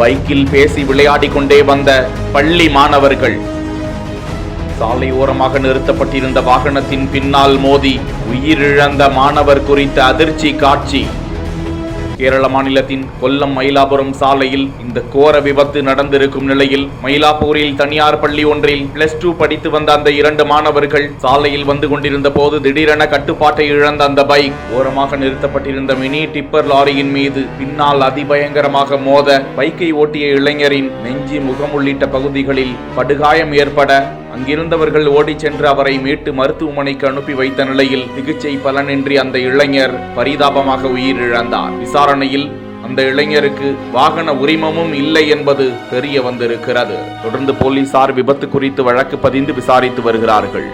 பைக்கில் பேசி விளையாடிக் கொண்டே வந்த பள்ளி மாணவர்கள் சாலை ஓரமாக நிறுத்தப்பட்டிருந்த வாகனத்தின் பின்னால் மோதி உயிரிழந்த மாணவர் குறித்த அதிர்ச்சி காட்சி. கேரள மாநிலத்தின் கொல்லம் மயிலாபுரம் சாலையில் இந்த கோர விபத்து நடந்திருக்கும் நிலையில் மயிலாப்பூரில் தனியார் பள்ளி ஒன்றில் +2 படித்து வந்த அந்த 2 மாணவர்கள் சாலையில் வந்து கொண்டிருந்த போது திடீரென கட்டுப்பாட்டை இழந்த அந்த பைக் ஓரமாக நிறுத்தப்பட்டிருந்த மினி டிப்பர் லாரியின் மீது பின்னால் அதிபயங்கரமாக மோத பைக்கை ஓட்டிய இளைஞரின் நெஞ்சி, முகம் உள்ளிட்ட பகுதிகளில் படுகாயம் ஏற்பட அங்கிருந்தவர்கள் ஓடிச் சென்று அவரை மீட்டு மருத்துவமனைக்கு அனுப்பி வைத்த நிலையில் சிகிச்சை பலனின்றி அந்த இளைஞர் பரிதாபமாக உயிரிழந்தார். விசாரணையில் அந்த இளைஞருக்கு வாகன உரிமமும் இல்லை என்பது தெரிய வந்திருக்கிறது. தொடர்ந்து போலீசார் விபத்து குறித்து வழக்கு பதிந்து விசாரித்து வருகிறார்கள்.